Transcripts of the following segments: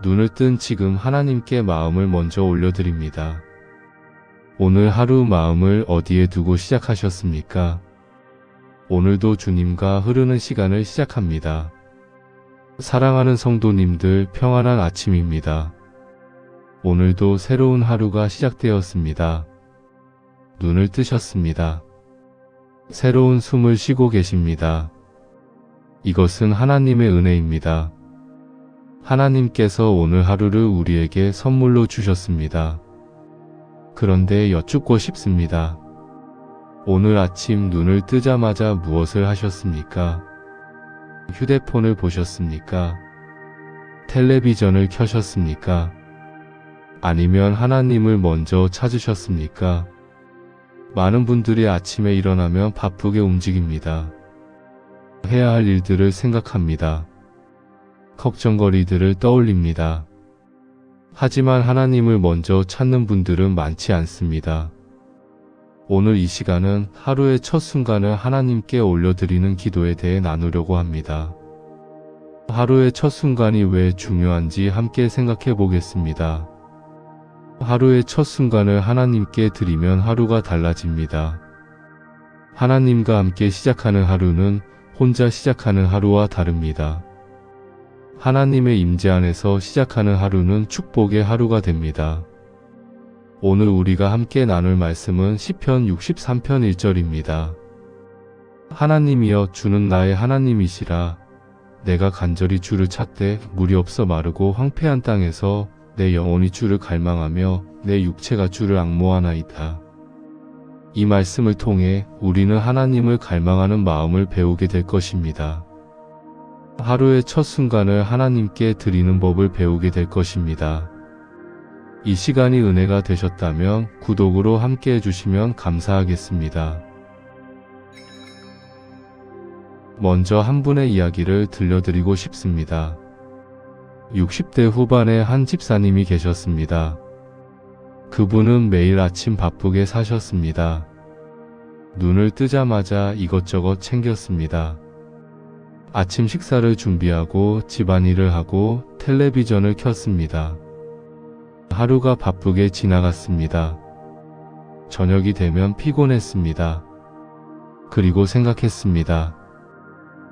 눈을 뜬 지금 하나님께 마음을 먼저 올려드립니다. 오늘 하루 마음을 어디에 두고 시작하셨습니까? 오늘도 주님과 흐르는 시간을 시작합니다. 사랑하는 성도님들, 평안한 아침입니다. 오늘도 새로운 하루가 시작되었습니다. 눈을 뜨셨습니다. 새로운 숨을 쉬고 계십니다. 이것은 하나님의 은혜입니다. 하나님께서 오늘 하루를 우리에게 선물로 주셨습니다. 그런데 여쭙고 싶습니다. 오늘 아침 눈을 뜨자마자 무엇을 하셨습니까? 휴대폰을 보셨습니까? 텔레비전을 켜셨습니까? 아니면 하나님을 먼저 찾으셨습니까? 많은 분들이 아침에 일어나면 바쁘게 움직입니다. 해야 할 일들을 생각합니다. 걱정거리들을 떠올립니다. 하지만 하나님을 먼저 찾는 분들은 많지 않습니다. 오늘 이 시간은 하루의 첫 순간을 하나님께 올려드리는 기도에 대해 나누려고 합니다. 하루의 첫 순간이 왜 중요한지 함께 생각해 보겠습니다. 하루의 첫 순간을 하나님께 드리면 하루가 달라집니다. 하나님과 함께 시작하는 하루는 혼자 시작하는 하루와 다릅니다. 하나님의 임재 안에서 시작하는 하루는 축복의 하루가 됩니다. 오늘 우리가 함께 나눌 말씀은 시편 63편 1절입니다. 하나님이여 주는 나의 하나님이시라. 내가 간절히 주를 찾되 물이 없어 마르고 황폐한 땅에서 내 영혼이 주를 갈망하며 내 육체가 주를 앙모하나이다. 이 말씀을 통해 우리는 하나님을 갈망하는 마음을 배우게 될 것입니다. 하루의 첫 순간을 하나님께 드리는 법을 배우게 될 것입니다. 이 시간이 은혜가 되셨다면 구독으로 함께 해주시면 감사하겠습니다. 먼저 한 분의 이야기를 들려드리고 싶습니다. 60대 후반의 한 집사님이 계셨습니다. 그분은 매일 아침 바쁘게 사셨습니다. 눈을 뜨자마자 이것저것 챙겼습니다. 아침 식사를 준비하고 집안일을 하고 텔레비전을 켰습니다. 하루가 바쁘게 지나갔습니다. 저녁이 되면 피곤했습니다. 그리고 생각했습니다.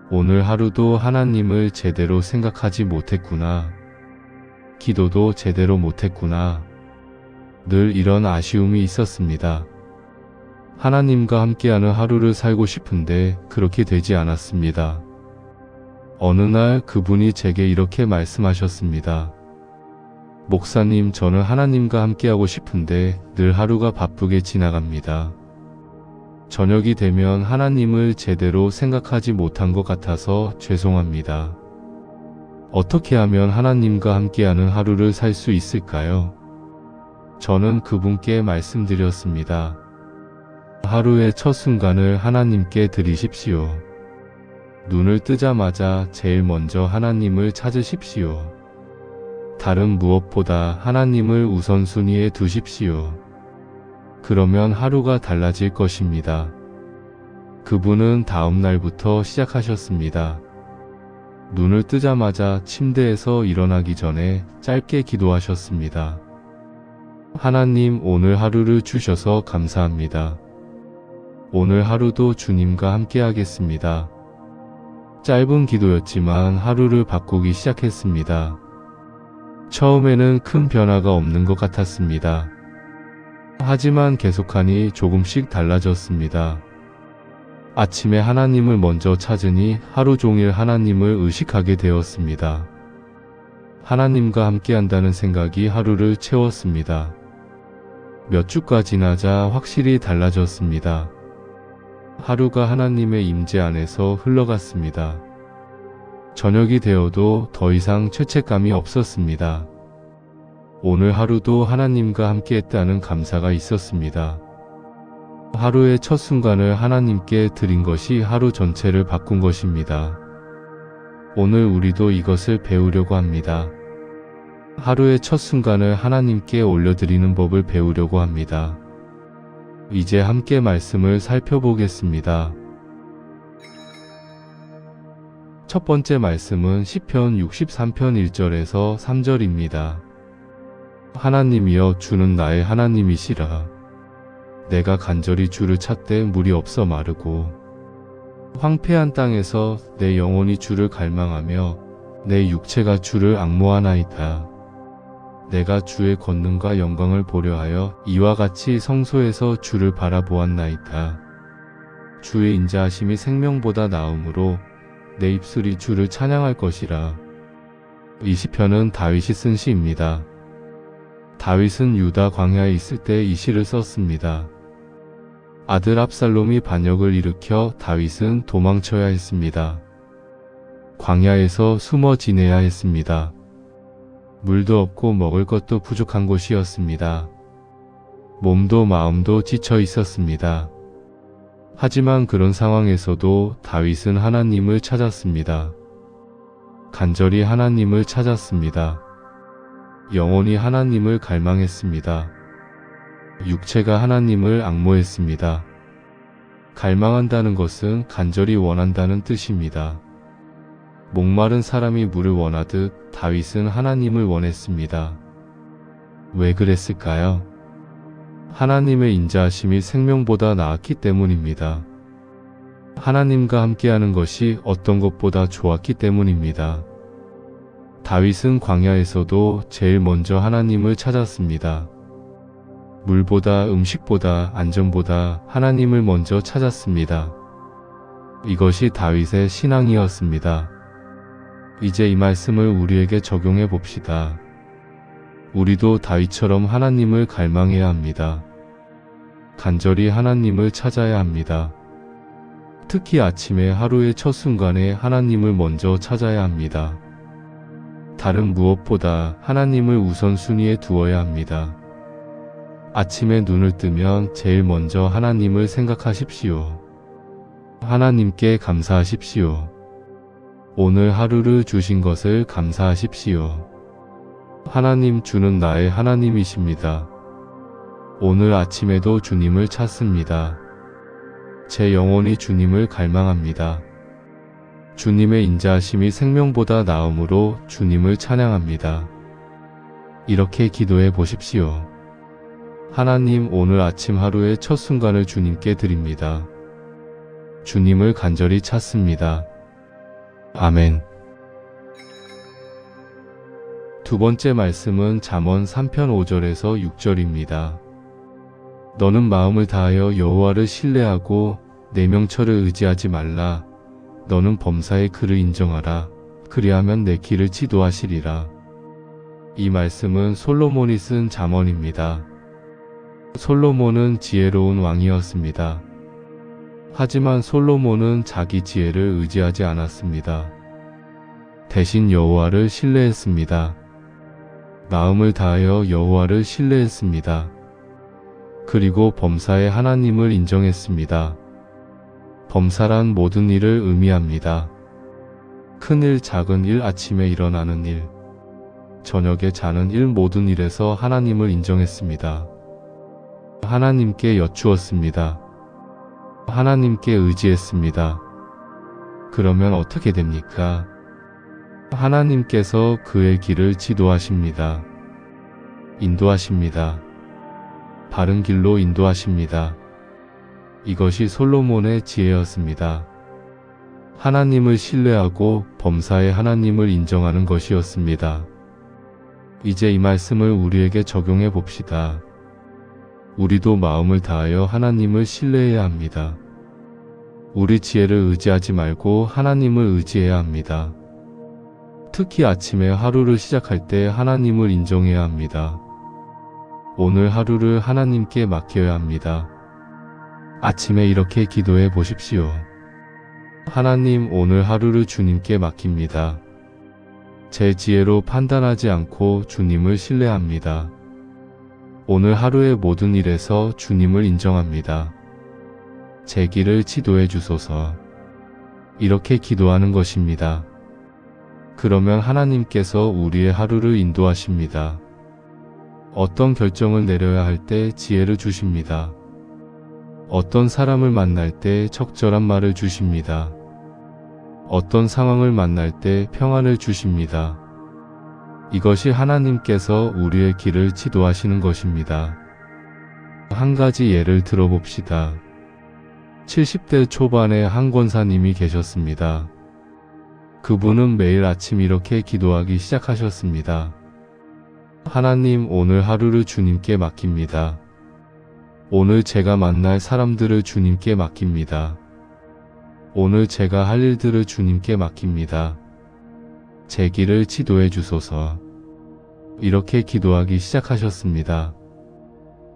오늘 하루도 하나님을 제대로 생각하지 못했구나. 기도도 제대로 못했구나. 늘 이런 아쉬움이 있었습니다. 하나님과 함께하는 하루를 살고 싶은데 그렇게 되지 않았습니다. 어느 날 그분이 제게 이렇게 말씀하셨습니다. 목사님, 저는 하나님과 함께하고 싶은데 늘 하루가 바쁘게 지나갑니다. 저녁이 되면 하나님을 제대로 생각하지 못한 것 같아서 죄송합니다. 어떻게 하면 하나님과 함께하는 하루를 살 수 있을까요? 저는 그분께 말씀드렸습니다. 하루의 첫 순간을 하나님께 드리십시오. 눈을 뜨자마자 제일 먼저 하나님을 찾으십시오. 다른 무엇보다 하나님을 우선순위에 두십시오. 그러면 하루가 달라질 것입니다. 그분은 다음 날부터 시작하셨습니다. 눈을 뜨자마자 침대에서 일어나기 전에 짧게 기도하셨습니다. 하나님, 오늘 하루를 주셔서 감사합니다. 오늘 하루도 주님과 함께 하겠습니다. 짧은 기도였지만 하루를 바꾸기 시작했습니다. 처음에는 큰 변화가 없는 것 같았습니다. 하지만 계속하니 조금씩 달라졌습니다. 아침에 하나님을 먼저 찾으니 하루 종일 하나님을 의식하게 되었습니다. 하나님과 함께한다는 생각이 하루를 채웠습니다. 몇 주가 지나자 확실히 달라졌습니다. 하루가 하나님의 임재 안에서 흘러갔습니다. 저녁이 되어도 더 이상 죄책감이 없었습니다. 오늘 하루도 하나님과 함께했다는 감사가 있었습니다. 하루의 첫 순간을 하나님께 드린 것이 하루 전체를 바꾼 것입니다. 오늘 우리도 이것을 배우려고 합니다. 하루의 첫 순간을 하나님께 올려드리는 법을 배우려고 합니다. 이제 함께 말씀을 살펴보겠습니다. 첫 번째 말씀은 시편 63편 1절에서 3절입니다. 하나님이여 주는 나의 하나님이시라. 내가 간절히 주를 찾되 물이 없어 마르고 황폐한 땅에서 내 영혼이 주를 갈망하며 내 육체가 주를 앙모하나이다. 내가 주의 권능과 영광을 보려 하여 이와 같이 성소에서 주를 바라보았나이다. 주의 인자하심이 생명보다 나음으로 내 입술이 주를 찬양할 것이라. 이 시편은 다윗이 쓴 시입니다. 다윗은 유다 광야에 있을 때 이 시를 썼습니다. 아들 압살롬이 반역을 일으켜 다윗은 도망쳐야 했습니다. 광야에서 숨어 지내야 했습니다. 물도 없고 먹을 것도 부족한 곳이었습니다. 몸도 마음도 지쳐 있었습니다. 하지만 그런 상황에서도 다윗은 하나님을 찾았습니다. 간절히 하나님을 찾았습니다. 영혼이 하나님을 갈망했습니다. 육체가 하나님을 앙모했습니다. 갈망한다는 것은 간절히 원한다는 뜻입니다. 목마른 사람이 물을 원하듯 다윗은 하나님을 원했습니다. 왜 그랬을까요? 하나님의 인자하심이 생명보다 나았기 때문입니다. 하나님과 함께하는 것이 어떤 것보다 좋았기 때문입니다. 다윗은 광야에서도 제일 먼저 하나님을 찾았습니다. 물보다 음식보다 안전보다 하나님을 먼저 찾았습니다. 이것이 다윗의 신앙이었습니다. 이제 이 말씀을 우리에게 적용해 봅시다. 우리도 다윗처럼 하나님을 갈망해야 합니다. 간절히 하나님을 찾아야 합니다. 특히 아침에 하루의 첫 순간에 하나님을 먼저 찾아야 합니다. 다른 무엇보다 하나님을 우선순위에 두어야 합니다. 아침에 눈을 뜨면 제일 먼저 하나님을 생각하십시오. 하나님께 감사하십시오. 오늘 하루를 주신 것을 감사하십시오. 하나님 주는 나의 하나님이십니다. 오늘 아침에도 주님을 찾습니다. 제 영혼이 주님을 갈망합니다. 주님의 인자하심이 생명보다 나음으로 주님을 찬양합니다. 이렇게 기도해 보십시오. 하나님, 오늘 아침 하루의 첫 순간을 주님께 드립니다. 주님을 간절히 찾습니다. 아멘. 두 번째 말씀은 잠언 3편 5절에서 6절입니다. 너는 마음을 다하여 여호와를 신뢰하고 내 명철을 의지하지 말라. 너는 범사의 그를 인정하라. 그리하면 내 길을 지도하시리라. 이 말씀은 솔로몬이 쓴 잠언입니다. 솔로몬은 지혜로운 왕이었습니다. 하지만 솔로몬은 자기 지혜를 의지하지 않았습니다. 대신 여호와를 신뢰했습니다. 마음을 다하여 여호와를 신뢰했습니다. 그리고 범사의 하나님을 인정했습니다. 범사란 모든 일을 의미합니다. 큰 일, 작은 일, 아침에 일어나는 일, 저녁에 자는 일, 모든 일에서 하나님을 인정했습니다. 하나님께 여쭈었습니다. 하나님께 의지했습니다. 그러면 어떻게 됩니까? 하나님께서 그의 길을 지도하십니다. 인도하십니다. 바른 길로 인도하십니다. 이것이 솔로몬의 지혜였습니다. 하나님을 신뢰하고 범사의 하나님을 인정하는 것이었습니다. 이제 이 말씀을 우리에게 적용해 봅시다. 우리도 마음을 다하여 하나님을 신뢰해야 합니다. 우리 지혜를 의지하지 말고 하나님을 의지해야 합니다. 특히 아침에 하루를 시작할 때 하나님을 인정해야 합니다. 오늘 하루를 하나님께 맡겨야 합니다. 아침에 이렇게 기도해 보십시오. 하나님, 오늘 하루를 주님께 맡깁니다. 제 지혜로 판단하지 않고 주님을 신뢰합니다. 오늘 하루의 모든 일에서 주님을 인정합니다. 제 길을 지도해 주소서. 이렇게 기도하는 것입니다. 그러면 하나님께서 우리의 하루를 인도하십니다. 어떤 결정을 내려야 할 때 지혜를 주십니다. 어떤 사람을 만날 때 적절한 말을 주십니다. 어떤 상황을 만날 때 평안을 주십니다. 이것이 하나님께서 우리의 길을 지도하시는 것입니다. 한 가지 예를 들어봅시다. 70대 초반에 한 권사님이 계셨습니다. 그분은 매일 아침 이렇게 기도하기 시작하셨습니다. 하나님, 오늘 하루를 주님께 맡깁니다. 오늘 제가 만날 사람들을 주님께 맡깁니다. 오늘 제가 할 일들을 주님께 맡깁니다. 제 길을 지도해 주소서. 이렇게 기도하기 시작하셨습니다.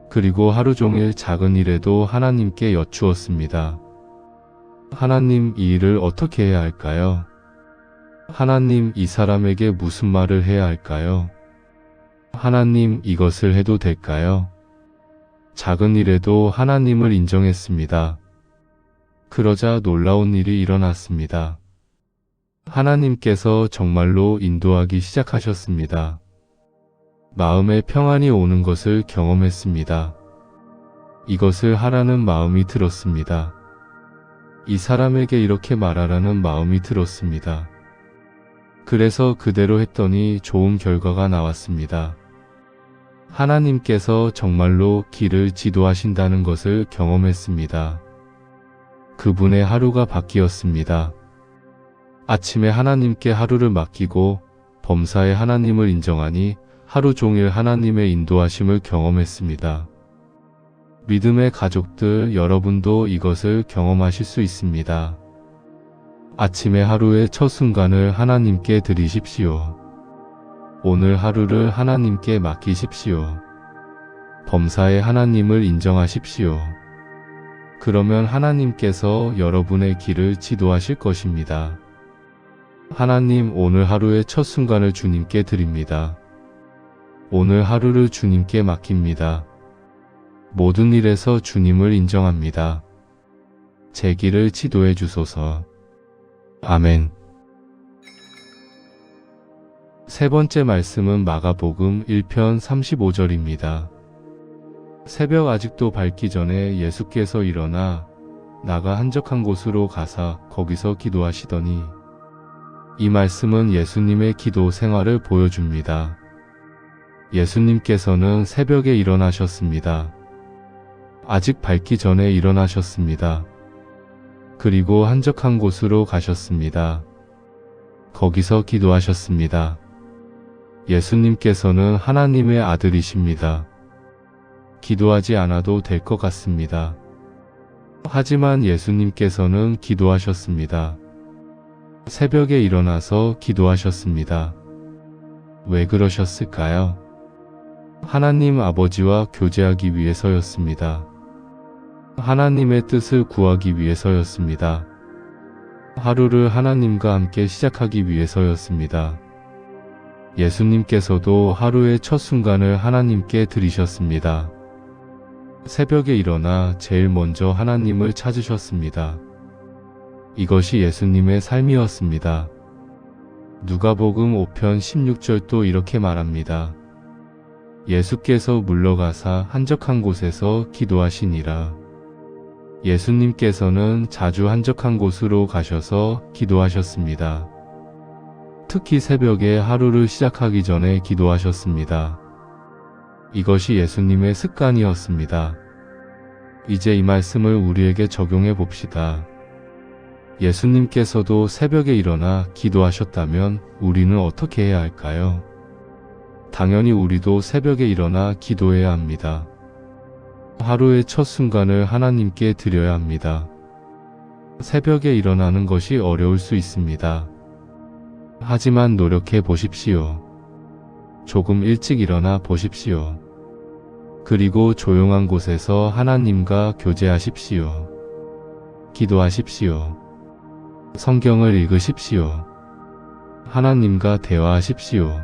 그리고 하루 종일 작은 일에도 하나님께 여쭈었습니다. 하나님, 이 일을 어떻게 해야 할까요? 하나님, 이 사람에게 무슨 말을 해야 할까요? 하나님, 이것을 해도 될까요? 작은 일에도 하나님을 인정했습니다. 그러자 놀라운 일이 일어났습니다. 하나님께서 정말로 인도하기 시작하셨습니다. 마음에 평안이 오는 것을 경험했습니다. 이것을 하라는 마음이 들었습니다. 이 사람에게 이렇게 말하라는 마음이 들었습니다. 그래서 그대로 했더니 좋은 결과가 나왔습니다. 하나님께서 정말로 길을 지도하신다는 것을 경험했습니다. 그분의 하루가 바뀌었습니다. 아침에 하나님께 하루를 맡기고 범사에 하나님을 인정하니 하루 종일 하나님의 인도하심을 경험했습니다. 믿음의 가족들, 여러분도 이것을 경험하실 수 있습니다. 아침에 하루의 첫 순간을 하나님께 드리십시오. 오늘 하루를 하나님께 맡기십시오. 범사에 하나님을 인정하십시오. 그러면 하나님께서 여러분의 길을 지도하실 것입니다. 하나님, 오늘 하루의 첫 순간을 주님께 드립니다. 오늘 하루를 주님께 맡깁니다. 모든 일에서 주님을 인정합니다. 제 길을 지도해 주소서. 아멘. 세 번째 말씀은 마가복음 1편 35절입니다. 새벽 아직도 밝기 전에 예수께서 일어나 나가 한적한 곳으로 가사 거기서 기도하시더니, 이 말씀은 예수님의 기도 생활을 보여줍니다. 예수님께서는 새벽에 일어나셨습니다. 아직 밝기 전에 일어나셨습니다. 그리고 한적한 곳으로 가셨습니다. 거기서 기도하셨습니다. 예수님께서는 하나님의 아들이십니다. 기도하지 않아도 될 것 같습니다. 하지만 예수님께서는 기도하셨습니다. 새벽에 일어나서 기도하셨습니다. 왜 그러셨을까요? 하나님 아버지와 교제하기 위해서였습니다. 하나님의 뜻을 구하기 위해서였습니다. 하루를 하나님과 함께 시작하기 위해서였습니다. 예수님께서도 하루의 첫 순간을 하나님께 드리셨습니다. 새벽에 일어나 제일 먼저 하나님을 찾으셨습니다. 이것이 예수님의 삶이었습니다. 누가복음 5편 16절도 이렇게 말합니다. 예수께서 물러가사 한적한 곳에서 기도하시니라. 예수님께서는 자주 한적한 곳으로 가셔서 기도하셨습니다. 특히 새벽에 하루를 시작하기 전에 기도하셨습니다. 이것이 예수님의 습관이었습니다. 이제 이 말씀을 우리에게 적용해 봅시다. 예수님께서도 새벽에 일어나 기도하셨다면 우리는 어떻게 해야 할까요? 당연히 우리도 새벽에 일어나 기도해야 합니다. 하루의 첫 순간을 하나님께 드려야 합니다. 새벽에 일어나는 것이 어려울 수 있습니다. 하지만 노력해 보십시오. 조금 일찍 일어나 보십시오. 그리고 조용한 곳에서 하나님과 교제하십시오. 기도하십시오. 성경을 읽으십시오. 하나님과 대화하십시오.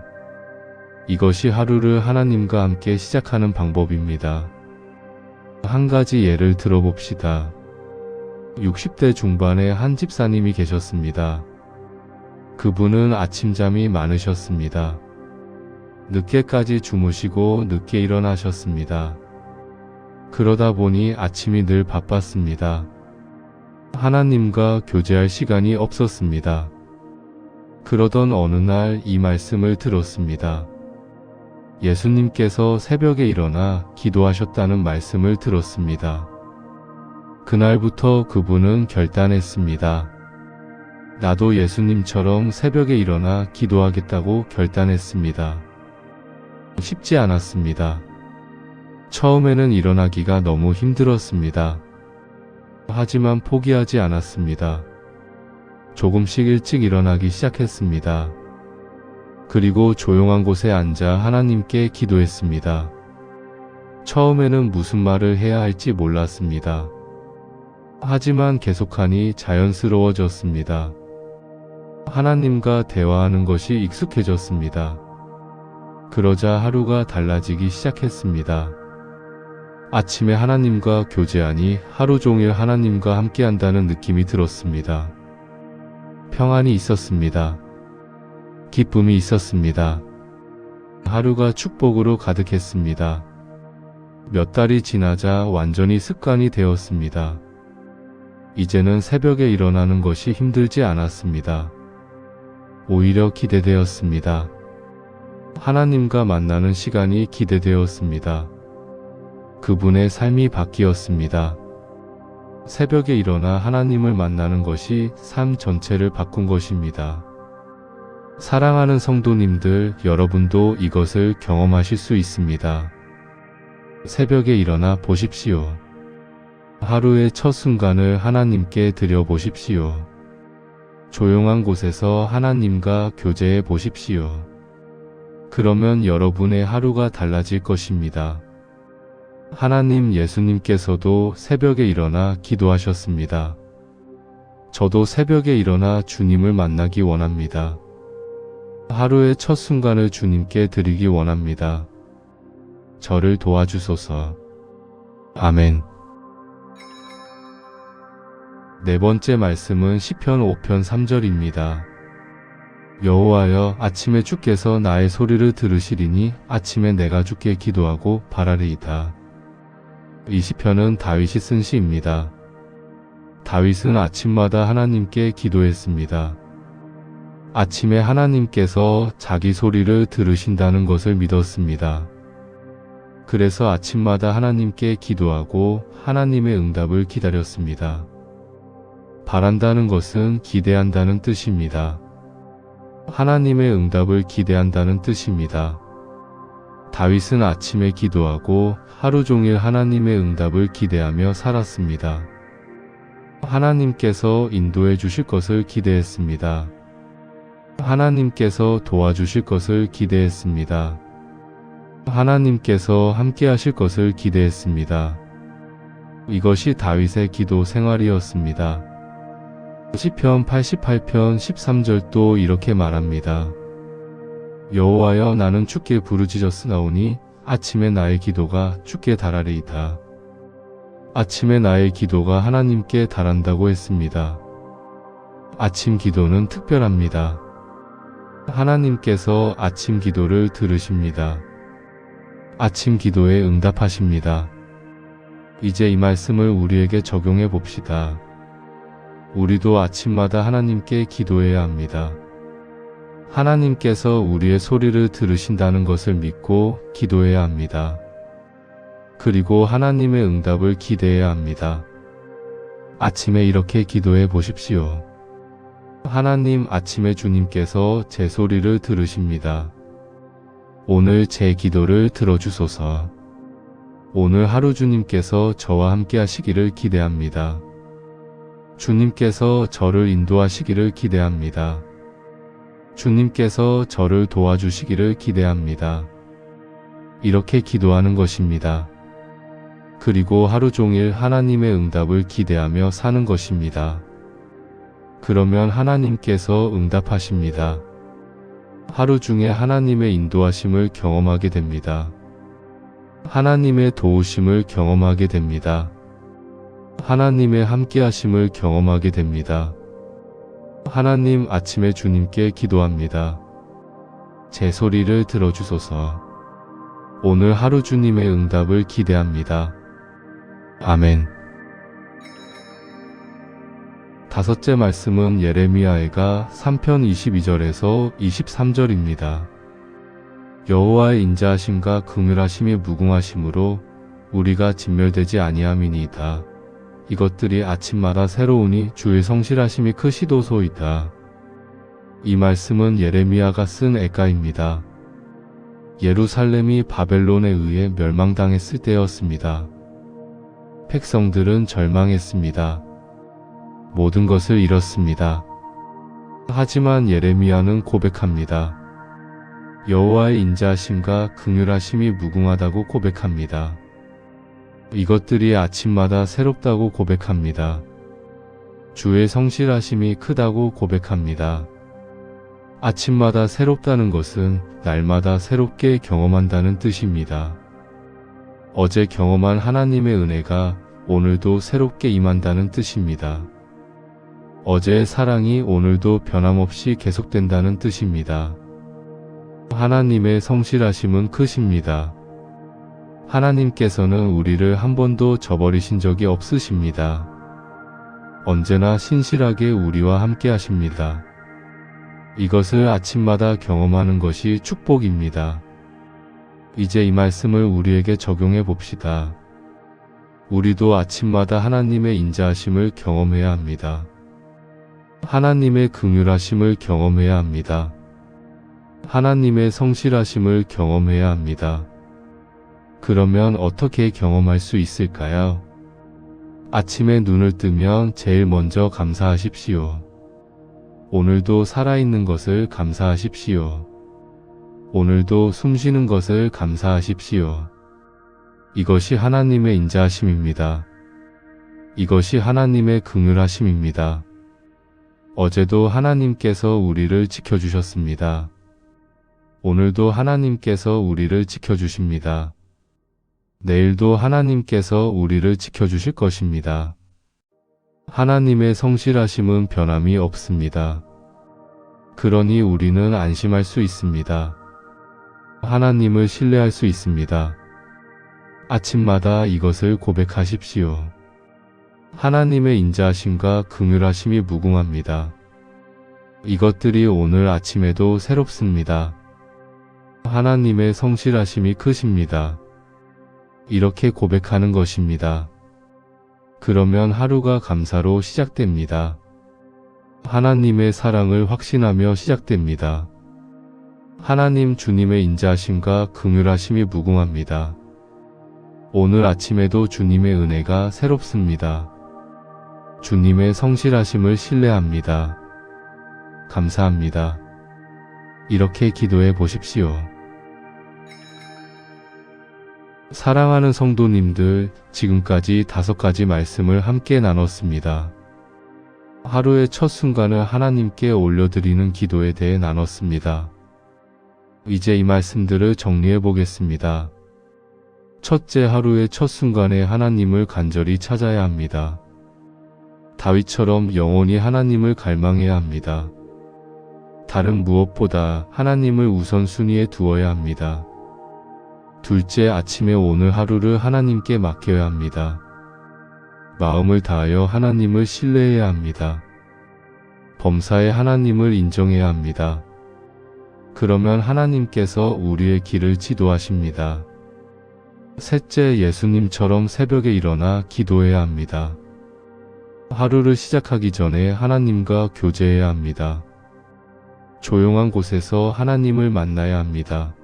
이것이 하루를 하나님과 함께 시작하는 방법입니다. 한 가지 예를 들어봅시다. 60대 중반의 한 집사님이 계셨습니다. 그분은 아침잠이 많으셨습니다. 늦게까지 주무시고 늦게 일어나셨습니다. 그러다 보니 아침이 늘 바빴습니다. 하나님과 교제할 시간이 없었습니다. 그러던 어느 날 이 말씀을 들었습니다. 예수님께서 새벽에 일어나 기도하셨다는 말씀을 들었습니다. 그날부터 그분은 결단했습니다. 나도 예수님처럼 새벽에 일어나 기도하겠다고 결단했습니다. 쉽지 않았습니다. 처음에는 일어나기가 너무 힘들었습니다. 하지만 포기하지 않았습니다. 조금씩 일찍 일어나기 시작했습니다. 그리고 조용한 곳에 앉아 하나님께 기도했습니다. 처음에는 무슨 말을 해야 할지 몰랐습니다. 하지만 계속하니 자연스러워졌습니다. 하나님과 대화하는 것이 익숙해졌습니다. 그러자 하루가 달라지기 시작했습니다. 아침에 하나님과 교제하니 하루 종일 하나님과 함께한다는 느낌이 들었습니다. 평안이 있었습니다. 기쁨이 있었습니다. 하루가 축복으로 가득했습니다. 몇 달이 지나자 완전히 습관이 되었습니다. 이제는 새벽에 일어나는 것이 힘들지 않았습니다. 오히려 기대되었습니다. 하나님과 만나는 시간이 기대되었습니다. 그분의 삶이 바뀌었습니다. 새벽에 일어나 하나님을 만나는 것이 삶 전체를 바꾼 것입니다. 사랑하는 성도님들, 여러분도 이것을 경험하실 수 있습니다. 새벽에 일어나 보십시오. 하루의 첫 순간을 하나님께 드려 보십시오. 조용한 곳에서 하나님과 교제해 보십시오. 그러면 여러분의 하루가 달라질 것입니다. 하나님, 예수님께서도 새벽에 일어나 기도하셨습니다. 저도 새벽에 일어나 주님을 만나기 원합니다. 하루의 첫 순간을 주님께 드리기 원합니다. 저를 도와주소서. 아멘. 네 번째 말씀은 시편 5편 3절입니다. 여호와여, 아침에 주께서 나의 소리를 들으시리니 아침에 내가 주께 기도하고 바라리이다. 이 시편은 다윗이 쓴 시입니다. 다윗은 아침마다 하나님께 기도했습니다. 아침에 하나님께서 자기 소리를 들으신다는 것을 믿었습니다. 그래서 아침마다 하나님께 기도하고 하나님의 응답을 기다렸습니다. 바란다는 것은 기대한다는 뜻입니다. 하나님의 응답을 기대한다는 뜻입니다. 다윗은 아침에 기도하고 하루 종일 하나님의 응답을 기대하며 살았습니다. 하나님께서 인도해 주실 것을 기대했습니다. 하나님께서 도와주실 것을 기대했습니다. 하나님께서 함께 하실 것을 기대했습니다. 이것이 다윗의 기도 생활이었습니다. 시편 88편 13절도 이렇게 말합니다. 여호와여, 나는 주께 부르짖었으나오니 아침에 나의 기도가 주께 달하리이다. 아침에 나의 기도가 하나님께 달한다고 했습니다. 아침 기도는 특별합니다. 하나님께서 아침 기도를 들으십니다. 아침 기도에 응답하십니다. 이제 이 말씀을 우리에게 적용해 봅시다. 우리도 아침마다 하나님께 기도해야 합니다. 하나님께서 우리의 소리를 들으신다는 것을 믿고 기도해야 합니다. 그리고 하나님의 응답을 기대해야 합니다. 아침에 이렇게 기도해 보십시오. 하나님, 아침에 주님께서 제 소리를 들으십니다. 오늘 제 기도를 들어주소서. 오늘 하루 주님께서 저와 함께 하시기를 기대합니다. 주님께서 저를 인도하시기를 기대합니다. 주님께서 저를 도와주시기를 기대합니다. 이렇게 기도하는 것입니다. 그리고 하루 종일 하나님의 응답을 기대하며 사는 것입니다. 그러면 하나님께서 응답하십니다. 하루 중에 하나님의 인도하심을 경험하게 됩니다. 하나님의 도우심을 경험하게 됩니다. 하나님의 함께하심을 경험하게 됩니다. 하나님, 아침에 주님께 기도합니다. 제 소리를 들어주소서. 오늘 하루 주님의 응답을 기대합니다. 아멘. 다섯째 말씀은 예레미야가 3편 22절에서 23절입니다. 여호와의 인자하심과 긍휼하심이 무궁하심으로 우리가 진멸되지 아니함이니이다. 이것들이 아침마다 새로우니 주의 성실하심이 크시도소이다. 이 말씀은 예레미야가 쓴 애가입니다. 예루살렘이 바벨론에 의해 멸망당했을 때였습니다. 백성들은 절망했습니다. 모든 것을 잃었습니다. 하지만 예레미야는 고백합니다. 여호와의 인자하심과 긍휼하심이 무궁하다고 고백합니다. 이것들이 아침마다 새롭다고 고백합니다. 주의 성실하심이 크다고 고백합니다. 아침마다 새롭다는 것은 날마다 새롭게 경험한다는 뜻입니다. 어제 경험한 하나님의 은혜가 오늘도 새롭게 임한다는 뜻입니다. 어제의 사랑이 오늘도 변함없이 계속된다는 뜻입니다. 하나님의 성실하심은 크십니다. 하나님께서는 우리를 한 번도 저버리신 적이 없으십니다. 언제나 신실하게 우리와 함께 하십니다. 이것을 아침마다 경험하는 것이 축복입니다. 이제 이 말씀을 우리에게 적용해 봅시다. 우리도 아침마다 하나님의 인자하심을 경험해야 합니다. 하나님의 긍휼하심을 경험해야 합니다. 하나님의 성실하심을 경험해야 합니다. 그러면 어떻게 경험할 수 있을까요? 아침에 눈을 뜨면 제일 먼저 감사하십시오. 오늘도 살아있는 것을 감사하십시오. 오늘도 숨쉬는 것을 감사하십시오. 이것이 하나님의 인자하심입니다. 이것이 하나님의 긍휼하심입니다. 어제도 하나님께서 우리를 지켜주셨습니다. 오늘도 하나님께서 우리를 지켜주십니다. 내일도 하나님께서 우리를 지켜주실 것입니다. 하나님의 성실하심은 변함이 없습니다. 그러니 우리는 안심할 수 있습니다. 하나님을 신뢰할 수 있습니다. 아침마다 이것을 고백하십시오. 하나님의 인자하심과 긍휼하심이 무궁합니다. 이것들이 오늘 아침에도 새롭습니다. 하나님의 성실하심이 크십니다. 이렇게 고백하는 것입니다. 그러면 하루가 감사로 시작됩니다. 하나님의 사랑을 확신하며 시작됩니다. 하나님 주님의 인자하심과 긍휼하심이 무궁합니다. 오늘 아침에도 주님의 은혜가 새롭습니다. 주님의 성실하심을 신뢰합니다. 감사합니다. 이렇게 기도해 보십시오. 사랑하는 성도님들, 지금까지 5가지 말씀을 함께 나눴습니다. 하루의 첫 순간을 하나님께 올려드리는 기도에 대해 나눴습니다. 이제 이 말씀들을 정리해 보겠습니다. 첫째, 하루의 첫 순간에 하나님을 간절히 찾아야 합니다. 다윗처럼 영원히 하나님을 갈망해야 합니다. 다른 무엇보다 하나님을 우선순위에 두어야 합니다. 둘째, 아침에 오늘 하루를 하나님께 맡겨야 합니다. 마음을 다하여 하나님을 신뢰해야 합니다. 범사에 하나님을 인정해야 합니다. 그러면 하나님께서 우리의 길을 지도하십니다. 셋째, 예수님처럼 새벽에 일어나 기도해야 합니다. 하루를 시작하기 전에 하나님과 교제해야 합니다. 조용한 곳에서 하나님을 만나야 합니다.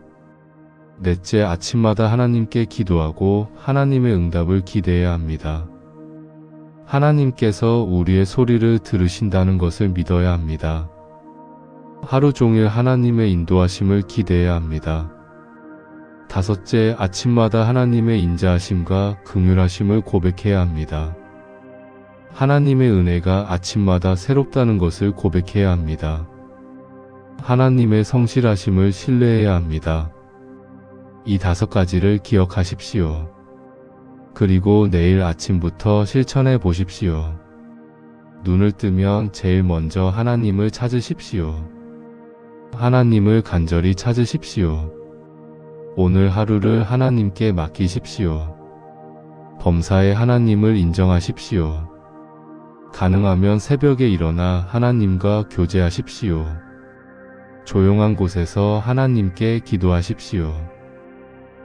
넷째, 아침마다 하나님께 기도하고 하나님의 응답을 기대해야 합니다. 하나님께서 우리의 소리를 들으신다는 것을 믿어야 합니다. 하루 종일 하나님의 인도하심을 기대해야 합니다. 다섯째, 아침마다 하나님의 인자하심과 긍휼하심을 고백해야 합니다. 하나님의 은혜가 아침마다 새롭다는 것을 고백해야 합니다. 하나님의 성실하심을 신뢰해야 합니다. 이 5가지를 기억하십시오. 그리고 내일 아침부터 실천해 보십시오. 눈을 뜨면 제일 먼저 하나님을 찾으십시오. 하나님을 간절히 찾으십시오. 오늘 하루를 하나님께 맡기십시오. 범사에 하나님을 인정하십시오. 가능하면 새벽에 일어나 하나님과 교제하십시오. 조용한 곳에서 하나님께 기도하십시오.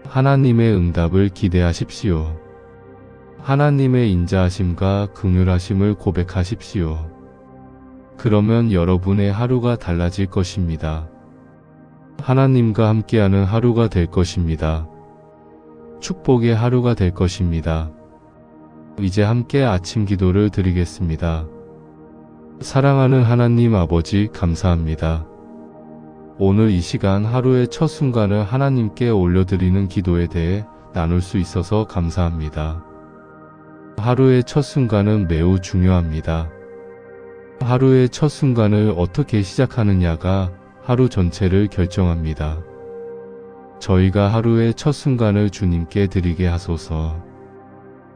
하나님의 응답을 기대하십시오. 하나님의 인자하심과 긍휼하심을 고백하십시오. 그러면 여러분의 하루가 달라질 것입니다. 하나님과 함께하는 하루가 될 것입니다. 축복의 하루가 될 것입니다. 이제 함께 아침 기도를 드리겠습니다. 사랑하는 하나님 아버지, 감사합니다. 오늘 이 시간 하루의 첫 순간을 하나님께 올려드리는 기도에 대해 나눌 수 있어서 감사합니다. 하루의 첫 순간은 매우 중요합니다. 하루의 첫 순간을 어떻게 시작하느냐가 하루 전체를 결정합니다. 저희가 하루의 첫 순간을 주님께 드리게 하소서.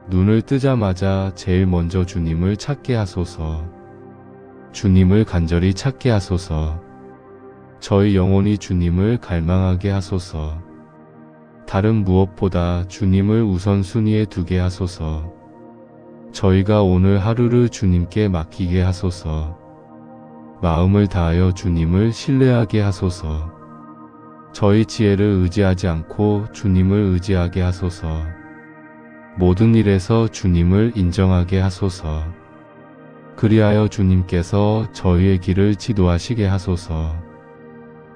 눈을 뜨자마자 제일 먼저 주님을 찾게 하소서. 주님을 간절히 찾게 하소서. 저희 영혼이 주님을 갈망하게 하소서. 다른 무엇보다 주님을 우선순위에 두게 하소서. 저희가 오늘 하루를 주님께 맡기게 하소서. 마음을 다하여 주님을 신뢰하게 하소서. 저희 지혜를 의지하지 않고 주님을 의지하게 하소서. 모든 일에서 주님을 인정하게 하소서. 그리하여 주님께서 저희의 길을 지도하시게 하소서.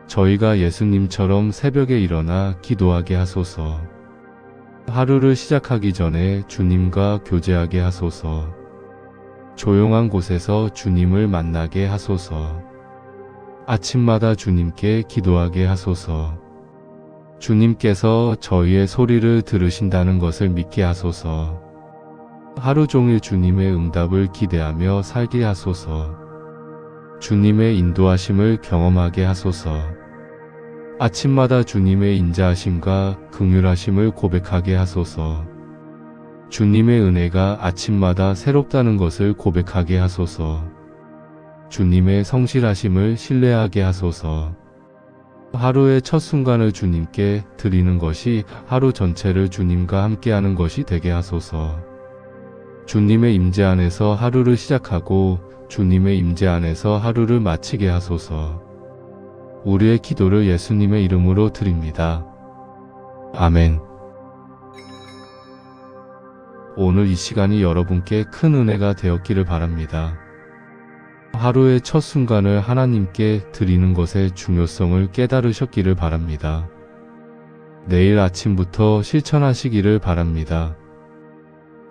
저희가 예수님처럼 새벽에 일어나 기도하게 하소서. 하루를 시작하기 전에 주님과 교제하게 하소서. 조용한 곳에서 주님을 만나게 하소서. 아침마다 주님께 기도하게 하소서. 주님께서 저희의 소리를 들으신다는 것을 믿게 하소서. 하루 종일 주님의 응답을 기대하며 살게 하소서. 주님의 인도하심을 경험하게 하소서. 아침마다 주님의 인자하심과 긍휼하심을 고백하게 하소서. 주님의 은혜가 아침마다 새롭다는 것을 고백하게 하소서. 주님의 성실하심을 신뢰하게 하소서. 하루의 첫 순간을 주님께 드리는 것이 하루 전체를 주님과 함께하는 것이 되게 하소서. 주님의 임재 안에서 하루를 시작하고 주님의 임재 안에서 하루를 마치게 하소서. 우리의 기도를 예수님의 이름으로 드립니다. 아멘. 오늘 이 시간이 여러분께 큰 은혜가 되었기를 바랍니다. 하루의 첫 순간을 하나님께 드리는 것의 중요성을 깨달으셨기를 바랍니다. 내일 아침부터 실천하시기를 바랍니다.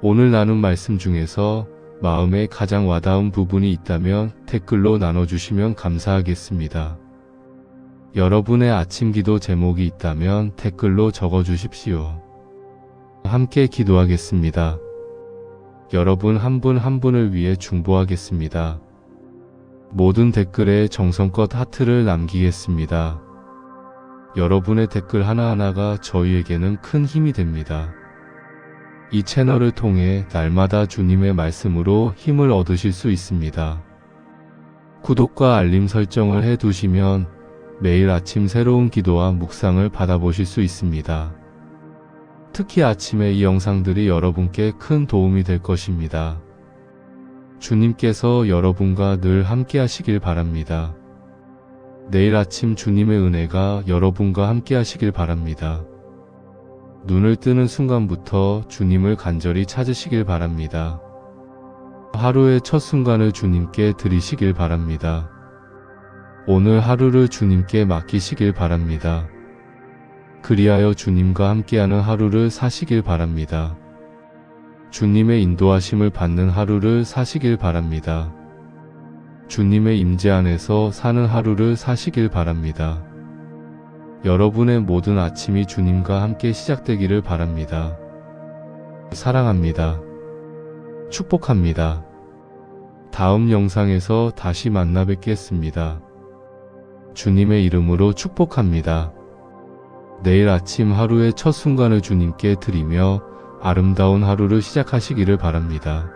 오늘 나눈 말씀 중에서 마음에 가장 와닿은 부분이 있다면 댓글로 나눠주시면 감사하겠습니다. 여러분의 아침 기도 제목이 있다면 댓글로 적어주십시오. 함께 기도하겠습니다. 여러분 한 분 한 분을 위해 중보하겠습니다. 모든 댓글에 정성껏 하트를 남기겠습니다. 여러분의 댓글 하나하나가 저희에게는 큰 힘이 됩니다. 이 채널을 통해 날마다 주님의 말씀으로 힘을 얻으실 수 있습니다. 구독과 알림 설정을 해두시면 매일 아침 새로운 기도와 묵상을 받아보실 수 있습니다. 특히 아침에 이 영상들이 여러분께 큰 도움이 될 것입니다. 주님께서 여러분과 늘 함께 하시길 바랍니다. 내일 아침 주님의 은혜가 여러분과 함께 하시길 바랍니다. 눈을 뜨는 순간부터 주님을 간절히 찾으시길 바랍니다. 하루의 첫 순간을 주님께 드리시길 바랍니다. 오늘 하루를 주님께 맡기시길 바랍니다. 그리하여 주님과 함께하는 하루를 사시길 바랍니다. 주님의 인도하심을 받는 하루를 사시길 바랍니다. 주님의 임재 안에서 사는 하루를 사시길 바랍니다. 여러분의 모든 아침이 주님과 함께 시작되기를 바랍니다. 사랑합니다. 축복합니다. 다음 영상에서 다시 만나 뵙겠습니다. 주님의 이름으로 축복합니다. 내일 아침 하루의 첫 순간을 주님께 드리며 아름다운 하루를 시작하시기를 바랍니다.